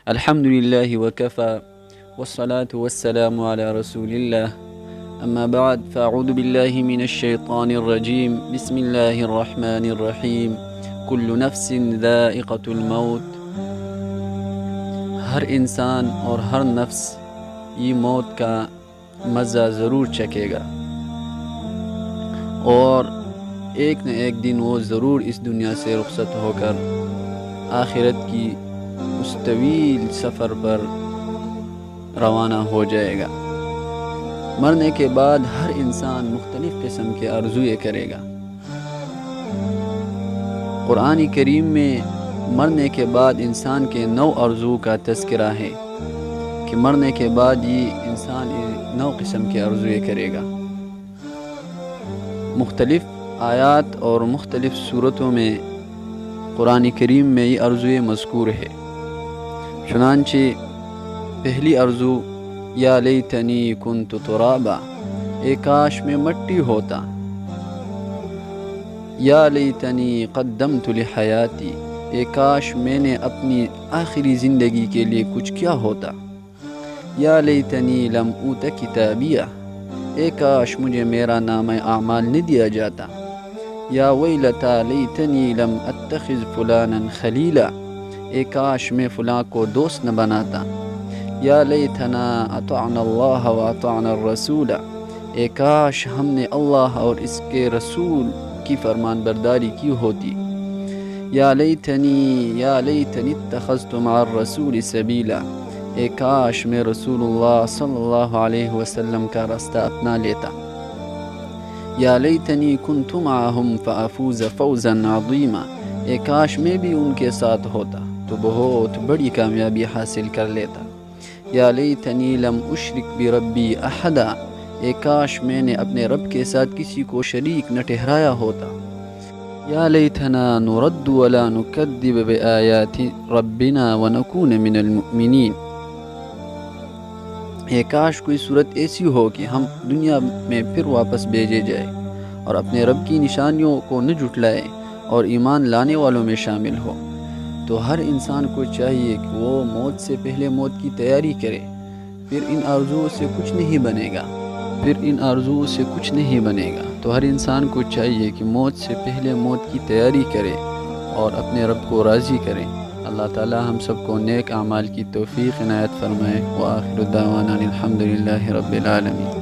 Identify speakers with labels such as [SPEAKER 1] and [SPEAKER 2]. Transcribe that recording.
[SPEAKER 1] الحمد لله وكفى والصلاة والسلام على رسول الله أما بعد فأعوذ بالله من الشيطان الرجيم بسم الله الرحمن الرحيم كل نفس ذائقة الموت. ہر انسان اور ہر نفس یہ موت کا مزہ ضرور چکھے گا، اور ایک نہ ایک دن وہ ضرور اس دنیا سے رخصت ہو کر آخرت کی اس طویل سفر پر روانہ ہو جائے گا۔ مرنے کے بعد ہر انسان مختلف قسم کے آرزوئے کرے گا۔ قرآن کریم میں مرنے کے بعد انسان کے 9 آرزو کا تذکرہ ہے کہ مرنے کے بعد یہ انسان 9 قسم کے آرزوئے کرے گا۔ مختلف آیات اور مختلف صورتوں میں قرآن کریم میں یہ آرزوئے مذکور ہے۔ چنانچہ پہلی آرزو یا لیتنی کنت ترابا، اے کاش میں مٹی ہوتا۔ یا لیتنی قدمت لحیاتی، اے کاش میں نے اپنی آخری زندگی کے لیے کچھ کیا ہوتا۔ یا لیتنی لم اوت کتابیہ، اے کاش مجھے میرا نامہ اعمال نہ دیا جاتا۔ یا ویلتا لیتنی لم اتخذ فلانا خلیلا، اے کاش میں فلاں کو دوست نہ بناتا۔ یا لیتنا اطعنا اللہ و اطعنا الرسول، اے کاش ہم نے اللہ اور اس کے رسول کی فرمان برداری کی ہوتی۔ یا لیتنی اتخذت مع الرسول سبیلا، اے کاش میں رسول اللہ صلی اللہ علیہ وسلم کا راستہ اپنا لیتا۔ یا لیتنی کنت معہم فافوز فوزا عظیما، اے کاش میں بھی ان کے ساتھ ہوتا تو بہت بڑی کامیابی حاصل کر لیتا۔ یا لیتنی لم اشرک بربی احدا، اے کاش میں نے اپنے رب کے ساتھ کسی کو شریک نہ ٹھہرایا ہوتا۔ یا لیتنا نرد ولا نکذب بآیات ربنا ونکون من المؤمنین، اے کاش کوئی صورت ایسی ہو کہ ہم دنیا میں پھر واپس بھیجے جائے اور اپنے رب کی نشانیوں کو نہ جھٹلائے اور ایمان لانے والوں میں شامل ہو۔ تو ہر انسان کو چاہیے کہ وہ موت سے پہلے موت کی تیاری کرے، پھر ان آرزوؤں سے کچھ نہیں بنے گا۔ تو ہر انسان کو چاہیے کہ موت سے پہلے موت کی تیاری کرے اور اپنے رب کو راضی کرے۔ اللہ تعالی ہم سب کو نیک اعمال کی توفیق عنایت فرمائے۔ وآخر دعوانا الحمد للہ رب العالمین۔